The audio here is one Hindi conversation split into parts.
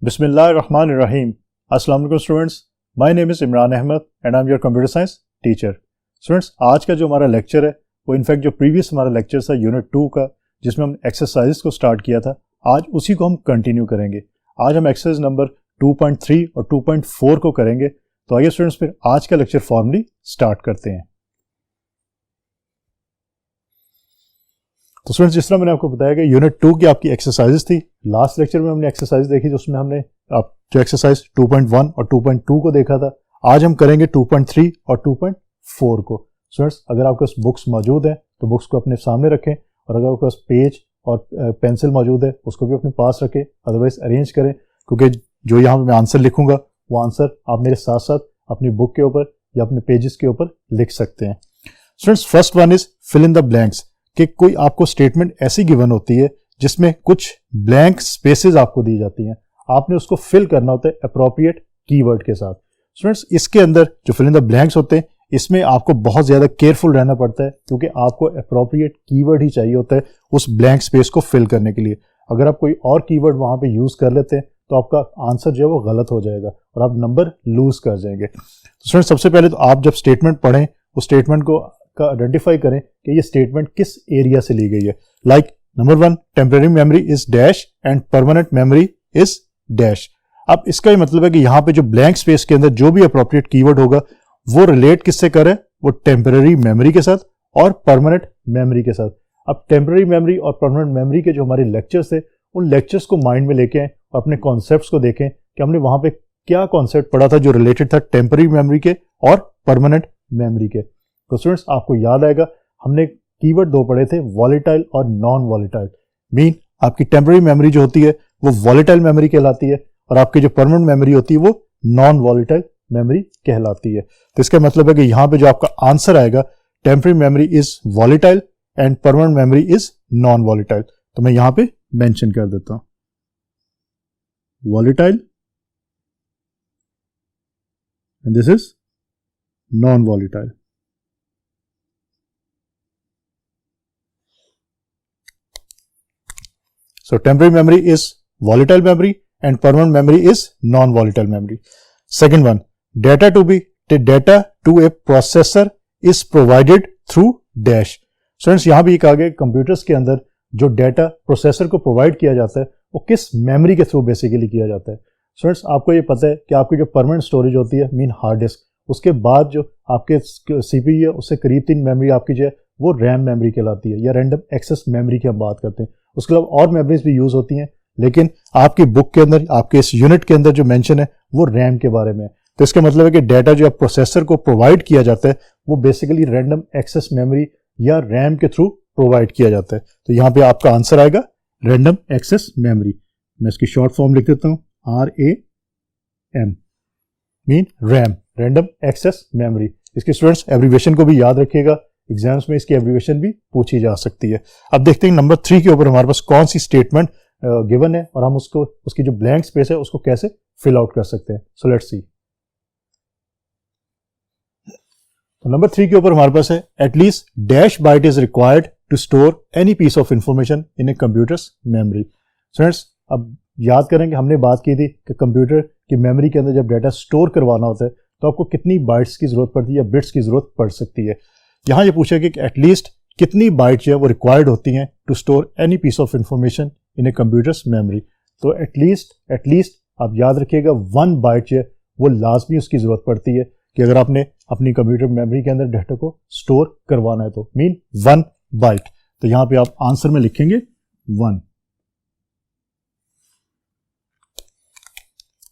Bismillahirrahmanirrahim. Assalamu alaikum students. My name is Imran Ahmed and I'm your computer science teacher. Students, आज का जो हमारा लेक्चर है वो इनफैक्ट जो प्रीवियस हमारा लेक्चर था यूनिट 2 का जिसमें हम एक्सरसाइज को स्टार्ट किया था, आज उसी को हम कंटिन्यू करेंगे। आज हम एक्सरसाइज नंबर 2.3 और 2.4 को करेंगे। तो आइए स्टूडेंट्स फिर आज का लेक्चर फॉर्मली स्टार्ट करते हैं। तो स्टूडेंट्स, जिस तरह मैंने आपको बताया कि यूनिट 2 की आपकी एक्सरसाइजेस थी, लास्ट लेक्चर में हमने एक्सरसाइज देखी जिसमें हमने आप जो एक्सरसाइज 2.1 और 2.2 को देखा था। आज हम करेंगे 2.3 और 2.4 को। स्टूडेंट्स, अगर आपके पास बुक्स मौजूद हैं तो बुक्स को अपने सामने रखें, और अगर आपके पास पेज और पेंसिल मौजूद है उसको भी अपने पास रखें, अदरवाइज अरेंज करें, क्योंकि जो यहाँ मैं आंसर लिखूंगा वो आंसर आप मेरे साथ साथ अपनी बुक के ऊपर या अपने पेजेस के ऊपर लिख सकते हैं। Students, first one is fill in the blanks, कि कोई आपको स्टेटमेंट ऐसी गिवन होती है जिसमें कुछ ब्लैंक स्पेसेस आपको दी जाती हैं, आपने उसको फिल करना होता है अप्रोप्रिएट कीवर्ड के साथ। स्टूडेंट्स, इसके अंदर जो फिल इन द ब्लैंक्स होते हैं इसमें आपको बहुत ज्यादा केयरफुल रहना पड़ता है, क्योंकि आपको अप्रोप्रिएट कीवर्ड ही चाहिए होता है उस ब्लैंक स्पेस को फिल करने के लिए। अगर आप कोई और कीवर्ड वहां पे यूज कर लेते हैं तो आपका आंसर जो है वो गलत हो जाएगा और आप नंबर लूज कर जाएंगे। तो स्टूडेंट्स, सबसे पहले तो आप जब स्टेटमेंट पढ़ें उस स्टेटमेंट को का आइडेंटिफाई करें कि ये स्टेटमेंट किस एरिया से ली गई है। Like number 1, temporary memory is dash and permanent memory is dash. अब इसका ही मतलब है कि यहाँ पे जो ब्लैंक स्पेस के अंदर जो भी अप्रोप्रिएट कीवर्ड होगा वो रिलेट किससे करे, वो टेम्परेरी मेमोरी के साथ और परमानेंट मेमोरी के साथ। अब टेम्परेरी मेमोरी और परमानेंट मेमोरी के जो हमारे लेक्चर्स थे उन लेक्चर्स को माइंड में लेके आए और अपने कॉन्सेप्ट्स को देखें कि हमने वहां पे क्या कॉन्सेप्ट पढ़ा था जो रिलेटेड था टेम्परेरी मेमोरी के और परमानेंट मेमोरी के। तो स्टूडेंट्स, आपको याद आएगा हमने कीवर्ड दो पढ़े थे, वॉलेटाइल और नॉन वॉलेटाइल। मीन आपकी टेम्परेरी मेमोरी जो होती है वो वॉलेटाइल मेमोरी कहलाती है और आपकी जो परमानेंट मेमोरी होती है वो नॉन वॉलेटाइल मेमोरी कहलाती है। तो इसका मतलब है कि यहां पे जो आपका आंसर आएगा, temporary memory is volatile and permanent memory is non volatile. तो मैं यहां पे मेंशन कर देता हूं volatile and this is non volatile. So temporary memory is volatile memory and permanent memory is non-volatile memory. Second one, data to a processor is provided through dash. Students, यहाँ भी एक आगे कंप्यूटर्स के अंदर जो डाटा प्रोसेसर को प्रोवाइड किया जाता है वो किस मेमोरी के थ्रू बेसिकली किया जाता है। स्टूडेंट्स, आपको ये पता है कि आपकी जो परमानेंट स्टोरेज होती है मीन हार्ड डिस्क, उसके बाद जो आपके सीपीयू है उससे करीब 3 मेमोरी आपकी जो है वो रैम मेमोरी कहलाती है या रैंडम एक्सेस मेमोरी की हम बात करते हैं। उसके अलावा और मेमोरीज भी यूज होती हैं, लेकिन आपकी बुक के अंदर आपके इस यूनिट के अंदर जो मेंशन है वो रैम के बारे में है। तो इसका मतलब है कि डाटा जो प्रोसेसर को प्रोवाइड किया जाता है वो बेसिकली रैंडम एक्सेस मेमोरी या रैम के थ्रू प्रोवाइड किया जाता है। तो यहाँ पे आपका आंसर आएगा रैंडम एक्सेस मेमोरी। मैं इसकी शॉर्ट फॉर्म लिख देता हूँ RAM, mean RAM, random access memory. इसके स्टूडेंट्स एब्रीविएशन को भी याद रखिएगा, एग्जाम्स में इसकी एब्रीविएशन भी पूछी जा सकती है। अब देखते हैं नंबर 3 के ऊपर हमारे पास कौन सी स्टेटमेंट गिवन है और हम उसको उसकी जो ब्लैंक स्पेस है उसको कैसे फिल आउट कर सकते हैं। So let's see. तो नंबर 3 के ऊपर हमारे पास है at least dash byte is required to store any piece of information in a computer's memory. Students, अब याद करें कि हमने बात की थी कि कंप्यूटर की मेमोरी के अंदर जब डाटा स्टोर करवाना होता है तो आपको कितनी बाइट्स की जरूरत पड़ती है या बिट्स की जरूरत पड़ सकती है। यहां ये पूछा कि एटलीस्ट कितनी बाइट जो है वो रिक्वायर्ड होती हैं to store any piece of information in a computer's memory. तो एटलीस्ट आप याद रखिएगा 1 बाइट जो है वो लाजमी उसकी जरूरत पड़ती है कि अगर आपने अपनी कंप्यूटर मेमोरी के अंदर डाटा को स्टोर करवाना है तो मीन 1 बाइट। तो यहां पे आप आंसर में लिखेंगे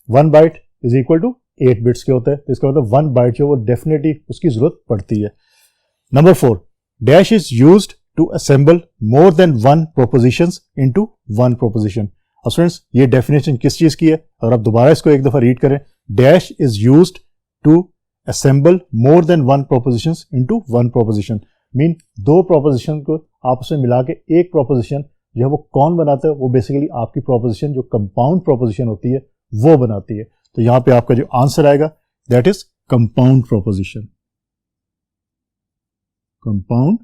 1 byte is equal to 8 bits के होता है। तो इसका मतलब 1 बाइट जो वो डेफिनेटली उसकी जरूरत पड़ती है। Number 4, dash is used to assemble more than one propositions into one proposition. अब स्टूडेंट्स, ये डेफिनेशन किस चीज की है? और आप दोबारा इसको एक दफा रीड करें, dash is used to assemble more than one propositions into one proposition. Mean 2 proposition को आपस में मिला के एक प्रोपोजिशन जो है वो कौन बनाता है? वो बेसिकली आपकी प्रोपोजिशन जो कंपाउंड प्रोपोजिशन होती है वो बनाती है। तो यहां पे आपका जो आंसर आएगा that is compound proposition. Compound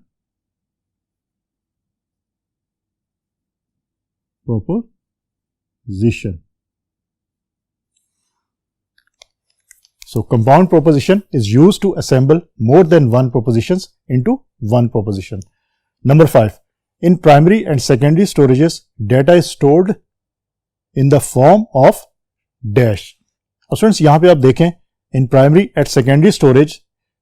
proposition. So compound proposition is used to assemble more than one propositions into one proposition. Number 5. In primary and secondary storages, data is stored in the form of dash. अब स्टूडेंट्स यहाँ पे आप देखें, in primary and secondary storage,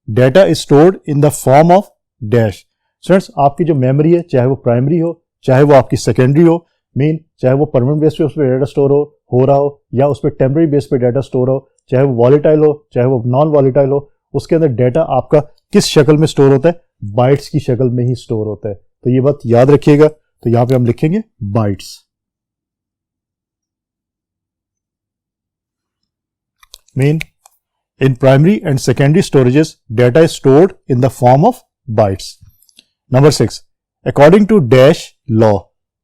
data is stored in the form of dash. Students आपकी जो मेमोरी है, चाहे वो प्राइमरी हो चाहे वो आपकी सेकेंडरी हो, चाहे वो परमानेंट बेस पे उस पर डाटा स्टोर हो रहा हो या उस पर टेम्पररी बेस पे डाटा स्टोर हो, चाहे वो वॉलेटाइल हो चाहे वो नॉन वॉलेटाइल हो, उसके अंदर डाटा आपका किस शक्ल में स्टोर होता है? बाइट्स की शक्ल में ही स्टोर होता है. तो ये बात याद रखिएगा. तो यहां पे हम लिखेंगे bytes. In primary and secondary storages, data is stored in the form of bytes. Number 6. According to dash law,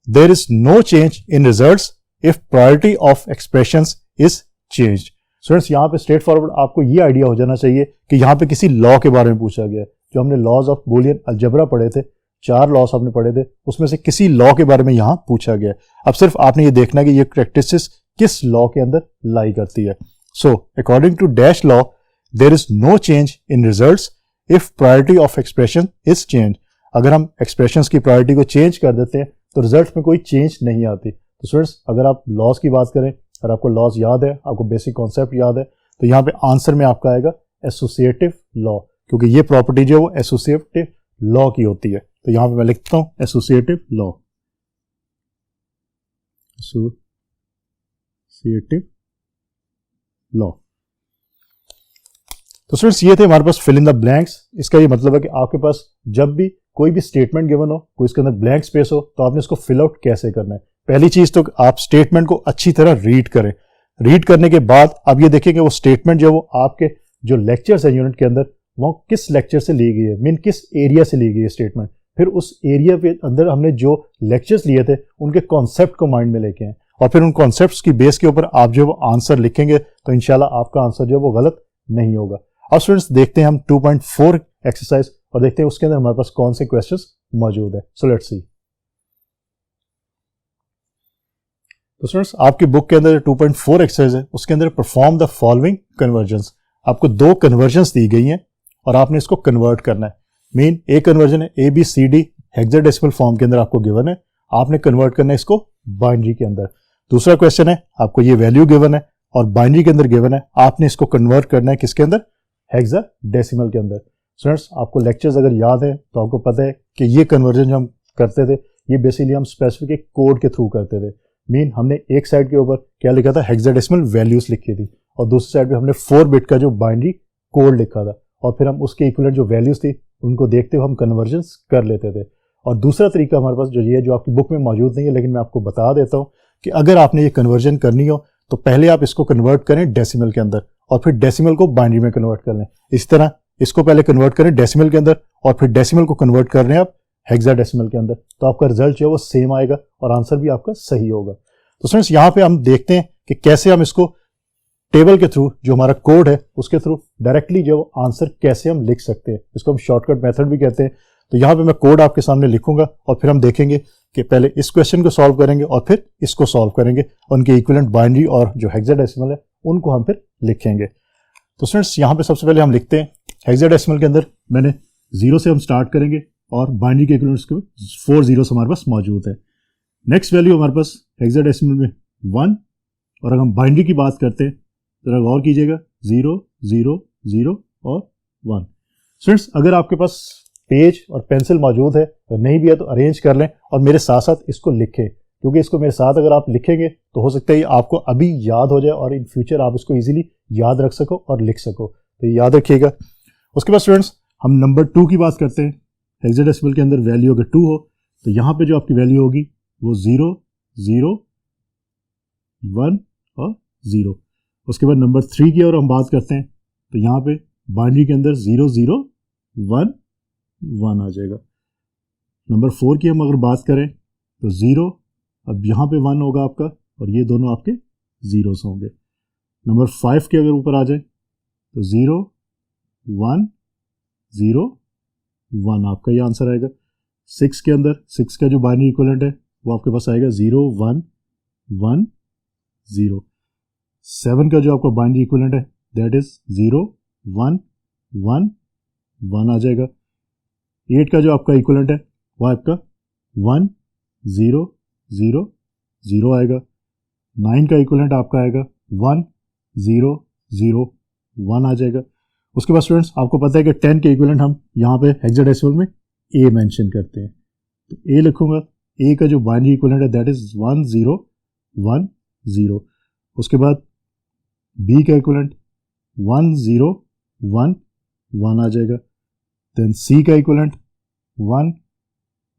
there is no change in results if priority of expressions is changed. Students यहाँ पे स्ट्रेट फॉरवर्ड आपको ये आइडिया हो जाना चाहिए कि यहाँ पे किसी लॉ के बारे में पूछा गया है. जो हमने लॉज ऑफ बूलियन अलजेब्रा पढ़े थे, 4 लॉस आपने पढ़े थे, उसमें से किसी लॉ के बारे में यहाँ पूछा गया है. अब सिर्फ आपने ये देखना है कि ये कैरेक्टरिस्टिक्स किस लॉ के अंदर लाई करती है. So, according to dash law, there is no change in results if priority of expression is changed. अगर हम expressions की priority को change कर देते हैं तो results में कोई change नहीं आती. तो स्टूडेंट्स अगर आप laws की बात करें और आपको laws याद है, आपको basic concept याद है, तो यहाँ पे आंसर में आपका आएगा associative law, क्योंकि ये प्रॉपर्टी जो है वो associative law की होती है. तो यहाँ पे मैं लिखता हूँ associative law. associative law. तो स्टूडेंट्स ये थे हमारे पास फिल इन द ब्लैंक्स. इसका ये मतलब है कि आपके पास जब भी कोई भी स्टेटमेंट गिवन हो, कोई इसके अंदर ब्लैंक स्पेस हो, तो आपने इसको फिल आउट कैसे करना है. पहली चीज तो आप स्टेटमेंट को अच्छी तरह रीड करें. रीड करने के बाद आप ये देखेंगे वो स्टेटमेंट जो वो आपके जो लेक्चर्स है यूनिट के अंदर, वो किस लेक्चर से ली गई है, किस एरिया से ली गई है स्टेटमेंट. फिर उस एरिया के अंदर हमने जो लेक्चर्स लिए थे उनके कॉन्सेप्ट को माइंड में लेके हैं और फिर उन कॉन्सेप्ट्स की बेस के ऊपर आप जो वो आंसर लिखेंगे तो इंशाल्लाह आपका आंसर जो है वो गलत नहीं होगा. अब स्टूडेंट्स देखते हैं हम 2.4 एक्सरसाइज और देखते हैं उसके अंदर हमारे पास कौन से क्वेश्चंस मौजूद है. सो लेट्स सी. तो स्टूडेंट्स आपकी बुक के अंदर 2.4 एक्सरसाइज है, उसके अंदर परफॉर्म द फॉलोइंग कन्वर्जन्स. आपको 2 कन्वर्जन्स दी गई हैं और आपने इसको कन्वर्ट करना है. एक कन्वर्जन है ABCD हेक्साडेसिमल फॉर्म के अंदर आपको गिवन है, आपने कन्वर्ट करना है इसको बाइनरी के अंदर. दूसरा क्वेश्चन है आपको ये वैल्यू गिवन है और बाइनरी के अंदर गिवन है, आपने इसको कन्वर्ट करना है किसके अंदर? हेक्साडेसिमल के अंदर. स्टूडेंट्स आपको लेक्चर्स अगर याद है तो आपको पता है कि ये कन्वर्जन जो हम करते थे ये बेसिकली हम स्पेसिफिक एक कोड के थ्रू करते थे. हमने एक साइड के ऊपर क्या लिखा था? हेक्साडेसिमल वैल्यूज लिखी थी और दूसरी साइड पे हमने 4 बिट का जो बाइनरी कोड लिखा था और फिर हम उसके इक्विवेलेंट जो वैल्यूज थी उनको देखते हुए हम कन्वर्जन कर लेते थे. और दूसरा तरीका हमारे पास जो ये जो आपकी बुक में मौजूद नहीं है लेकिन मैं आपको बता देता हूँ कि अगर आपने ये कन्वर्जन करनी हो तो पहले आप इसको कन्वर्ट करें डेसिमल के अंदर और फिर डेसिमल को बाइनरी में कन्वर्ट कर लें. इस तरह इसको पहले कन्वर्ट करें डेसिमल के अंदर और फिर डेसिमल को कन्वर्ट कर रहे हैं आप हेक्साडेसिमल के अंदर, तो आपका रिजल्ट जो है वो सेम आएगा और आंसर भी आपका सही होगा. तो फ्रेंड्स यहाँ पे हम देखते हैं कि कैसे हम इसको टेबल के थ्रू जो हमारा कोड है उसके थ्रू डायरेक्टली जो आंसर कैसे हम लिख सकते हैं. इसको हम शॉर्टकट मेथड भी कहते हैं. तो यहाँ पे मैं कोड आपके सामने लिखूंगा और फिर हम देखेंगे कि पहले इस क्वेश्चन को सॉल्व करेंगे और फिर इसको सॉल्व करेंगे. उनके इक्विवेलेंट बाइनरी और जो हेक्साडेसिमल है उनको हम फिर लिखेंगे. तो स्टूडेंट्स यहाँ पे सबसे पहले हम लिखते हैं हेक्साडेसिमल के अंदर मैंने 0 से हम स्टार्ट करेंगे और बाइनरी के इक्विवेलेंट्स के 4 zeros हमारे पास मौजूद है. नेक्स्ट वैल्यू हमारे पास हेक्साडेसिमल में 1 और अगर हम बाइनरी की बात करते हैं तो गौर कीजिएगा 0 0 0 और 1. स्टूडेंट्स अगर आपके पास पेज और पेंसिल मौजूद है तो नहीं भी है तो अरेंज कर लें और मेरे साथ साथ इसको लिखें, क्योंकि इसको मेरे साथ अगर आप लिखेंगे तो हो सकता है आपको अभी याद हो जाए और इन फ्यूचर आप इसको इजीली याद रख सको और लिख सको. तो याद रखिएगा. उसके बाद स्टूडेंट्स हम नंबर 2 की बात करते हैं. हेक्साडेसिमल के अंदर वैल्यू अगर 2 हो तो यहाँ पे जो आपकी वैल्यू होगी वो 0 0 1 और 0. उसके बाद नंबर 3 की और हम बात करते हैं तो यहाँ पे बाइनरी के अंदर 0 0 1 1 आ जाएगा. नंबर 4 की हम अगर बात करें तो 0, अब यहाँ पे 1 होगा आपका और ये दोनों आपके जीरोस होंगे. नंबर 5 के अगर ऊपर आ जाए तो 0 1 0 1 आपका ये आंसर आएगा. 6 के अंदर 6 का जो बाइनरी इक्विवेलेंट है वो आपके पास आएगा 0 1 1 0. 7 का जो आपका बाइनरी इक्विवेलेंट है दैट इज 0 1 1 1 आ जाएगा। 8 का जो आपका इक्वलेंट है वो आपका 1 0 0 0 आएगा। 9 का इक्वलेंट आपका आएगा 1 0 0 1 आ जाएगा। उसके बाद स्टूडेंट्स आपको पता है कि 10 के इक्वलेंट हम यहाँ पे हेक्साडेसिमल में ए मेंशन करते हैं, तो ए लिखूंगा। ए का जो बाइनरी इक्वलेंट है दैट इज 1 0 1 0। उसके बाद बी का इक्वलेंट 1 0 1 1 आ जाएगा। देन सी का इक्वलेंट 1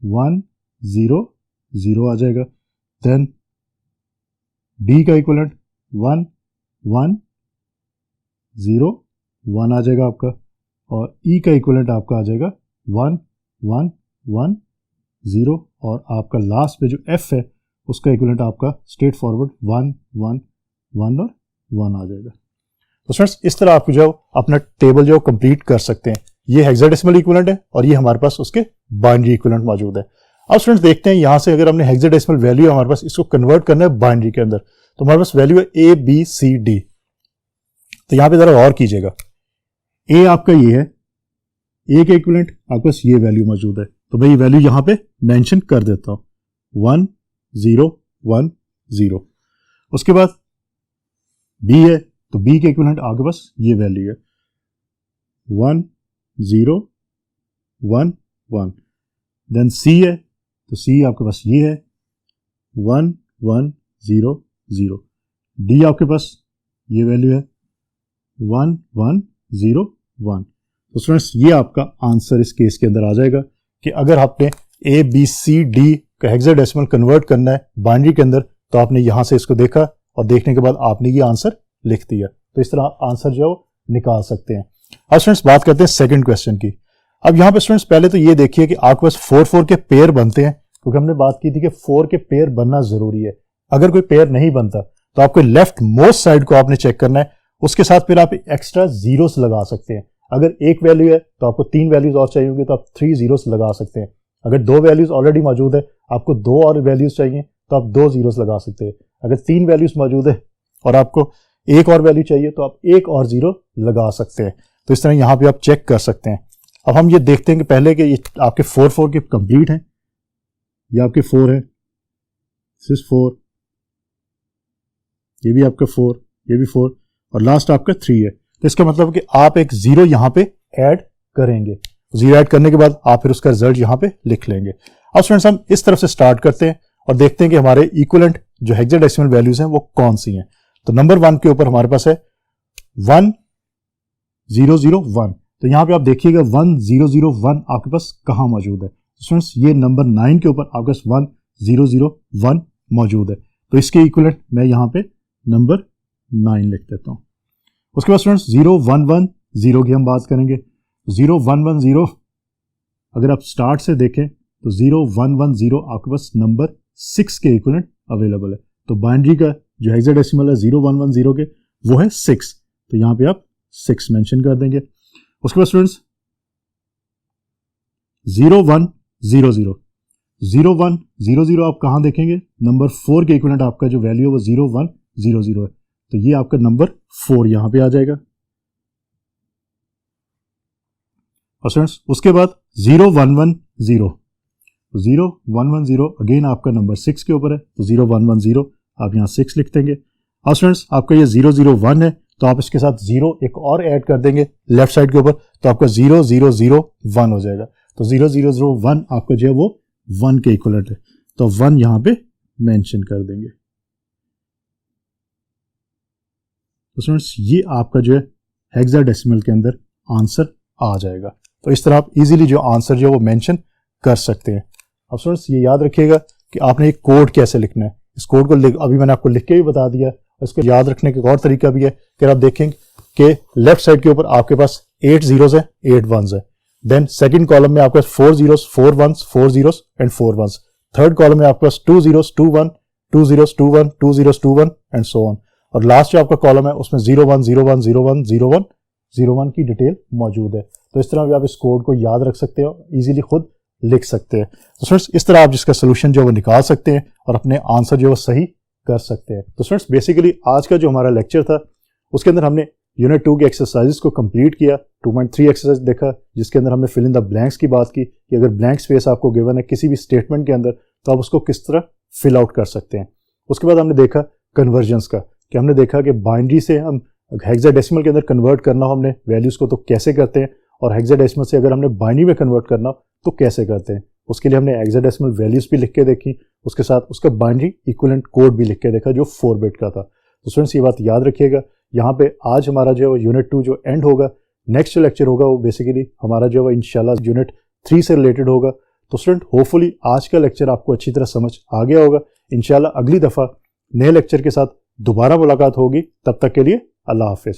1 0 0 आ जाएगा। देन डी का इक्वलेंट 1 1 0 1 आ जाएगा आपका, और ई का इक्वलेंट आपका आ जाएगा 1 1 1 0, और आपका लास्ट पे जो एफ है उसका इक्वलेंट आपका स्ट्रेट फॉरवर्ड 1 1 1 और 1 आ जाएगा। तो फ्रेंड्स इस तरह आप जो अपना टेबल जो कंप्लीट कर सकते हैं। ये हेक्साडेसिमल इक्विवेलेंट है और ये हमारे पास उसके बाइनरी इक्विवेलेंट मौजूद है। अब स्टूडेंट्स देखते हैं यहां से अगर हमने हेक्साडेसिमल वैल्यू हमारे पास इसको कन्वर्ट करना है बाइनरी के अंदर, तो हमारे पास वैल्यू है ए बी सी डी। तो यहां पे जरा और कीजिएगा, ए आपका ये है, ए के इक्विवेलेंट आपके पास ये वैल्यू मौजूद है, तो मैं ये वैल्यू यहां पे मेंशन कर देता हूं 1 0 1 0। उसके बाद बी है, तो बी के इक्विवेलेंट आपके पास ये वैल्यू है 1 0 1 1। देन सी है, तो सी आपके पास ये है 1 1 0 0। डी आपके पास ये वैल्यू है 1 1 0 1। तो स्टूडेंट्स ये आपका आंसर इस केस के अंदर आ जाएगा कि अगर आपने ए बी सी डी का हेक्साडेसिमल कन्वर्ट करना है बाइनरी के अंदर, तो आपने यहां से इसको देखा और देखने के बाद आपने ये आंसर लिख दिया। तो इस तरह आंसर जो निकाल सकते हैं। अब स्टूडेंट्स बात करते हैं सेकंड क्वेश्चन की। अब यहां पे स्टूडेंट्स पहले तो ये देखिए कि आपके पास 4 4 के पेयर बनते हैं, क्योंकि हमने बात की थी कि 4 के पेयर बनना जरूरी है। अगर कोई पेयर नहीं बनता तो आपको लेफ्ट मोस्ट साइड को आपने चेक करना है, उसके साथ फिर आप एक्स्ट्रा जीरोस लगा सकते हैं। अगर एक वैल्यू है तो आपको 3 वैल्यूज और चाहिए होंगी, तो आप 3 जीरोस लगा सकते हैं। अगर 2 वैल्यूज ऑलरेडी मौजूद है, आपको 2 और वैल्यूज चाहिए तो आप 2 जीरोस लगा सकते हैं। अगर 3 वैल्यूज मौजूद है और आपको एक और वैल्यू चाहिए तो आप एक और जीरो लगा सकते हैं। तो इस तरह यहां पे आप चेक कर सकते हैं। अब हम ये देखते हैं कि पहले कि ये आपके 4 4 के कंप्लीट हैं, ये आपके 4 है, दिस 4, ये भी आपका 4, ये भी 4 और लास्ट आपका 3 है। तो इसका मतलब कि आप एक जीरो यहां पे ऐड करेंगे। जीरो ऐड करने के बाद आप फिर उसका रिजल्ट यहां पे लिख लेंगे। अब स्टूडेंट्स हम इस तरफ से स्टार्ट करते हैं और देखते हैं कि हमारे इक्विवेलेंट जो हेक्साडेसिमल वैल्यूज हैं वो कौन सी हैं। तो नंबर 1 के ऊपर हमारे पास है 1 0 0 1। तो यहां पे आप देखिएगा 1 0 0 1 आपके पास कहां मौजूद है। स्टूडेंट्स ये नंबर 9 के ऊपर आपके पास 1 0 0 1 मौजूद है। तो इसके इक्विवेलेंट मैं यहां पे नंबर 9 लिख देता हूं। उसके बाद स्टूडेंट्स 0 1 1 0 की हम बात करेंगे। 0 1 1 0 अगर आप स्टार्ट से देखें तो 0 1 1 0 आपके पास नंबर 6 के इक्विवेलेंट अवेलेबल है। तो बाइनरी का जो हेक्साडेसिमल है 0 1 1 0 के वो है 6, तो यहां पे आप 6 मेंशन कर देंगे। उसके बाद स्टूडेंट्स 0 1 0 0 0 1 0 0 आप कहां देखेंगे, नंबर 4 के इक्विवेलेंट आपका जो वैल्यू है वो 0 1 0 0 है, तो ये आपका नंबर 4 यहां पे आ जाएगा। और स्टूडेंट्स उसके बाद 0 1 1 0 0 1 1 0 अगेन आपका नंबर 6 के ऊपर है, तो 0 1 1 0 आप यहां 6 लिख देंगे। अब स्टूडेंट्स आपका ये 0 0 1 है, तो आप इसके साथ 0 एक और ऐड कर देंगे लेफ्ट साइड के ऊपर, तो आपका 0 0 0 1 हो जाएगा। तो 0 0 0 1 आपका जो है वो 1 के इक्विवेलेंट है, तो 1 यहां पे मेंशन कर देंगे। तो स्टूडेंट्स ये आपका जो है हेक्साडेसिमल के अंदर आंसर आ जाएगा। तो इस तरह आप इजीली जो आंसर जो है वो मेंशन कर सकते हैं। अब स्टूडेंट्स ये याद रखिएगा कि आपने एक कोड कैसे लिखना है। इस कोड को अभी मैंने आपको लिख के भी बता दिया, इसको याद रखने का एक और तरीका भी है कि आप देखेंगे कि लेफ्ट साइड के ऊपर आपके पास 8 जीरोस है 8 1s है। देन सेकंड कॉलम में आपके पास 4 zeros 4 1s 4 zeros and 4 1s। Third column में आपके पास 2 zeros 2 1 2 zeros 2 1 2 zeros 2 1 and so on. और लास्ट जो आपका कॉलम है उसमें 0 1 0 1 0 1 0 1 0 1 की डिटेल मौजूद है। तो इस तरह भी आप इस कोड को याद रख सकते हो, इजीली खुद लिख सकते हैं। तो फ्रेंड्स इस तरह आप जिसका सोल्यूशन जो है वो निकाल सकते हैं और अपने आंसर जो है वो सही कर सकते हैं। तो फ्रेंड्स बेसिकली आज का जो हमारा लेक्चर था उसके अंदर हमने यूनिट 2 की एक्सरसाइजेस को कंप्लीट किया, 2.3 एक्सरसाइज देखा जिसके अंदर हमने फिल इन द ब्लैंक्स की बात की कि अगर ब्लैंक स्पेस आपको गिवन है किसी भी स्टेटमेंट के अंदर तो आप उसको किस तरह फिल आउट कर सकते हैं। उसके बाद हमने देखा कन्वर्जन्स का, कि हमने देखा कि बाइनरी से हम हेक्साडेसिमल के अंदर कन्वर्ट करना हो हमने वैल्यूज़ को तो कैसे करते हैं, और हेक्साडेसिमल से अगर हमने बाइनरी में कन्वर्ट करना हो तो कैसे करते हैं। उसके लिए हमने हेक्साडेसिमल वैल्यूज़ भी लिख के देखी, उसके साथ उसका बाइनरी इक्विवेलेंट कोड भी लिख के देखा जो 4 बिट का था। तो स्टूडेंट्स ये बात याद रखिएगा, यहाँ पे आज हमारा जो है यूनिट 2 जो एंड होगा, नेक्स्ट जो लेक्चर होगा वो बेसिकली हमारा जो है इंशाल्लाह यूनिट 3 से रिलेटेड होगा। तो स्टूडेंट होपफुली आज का लेक्चर आपको अच्छी तरह समझ आ गया होगा। इंशाल्लाह अगली दफ़ा नए लेक्चर के साथ दोबारा मुलाकात होगी, तब तक के लिए अल्लाह हाफिज़।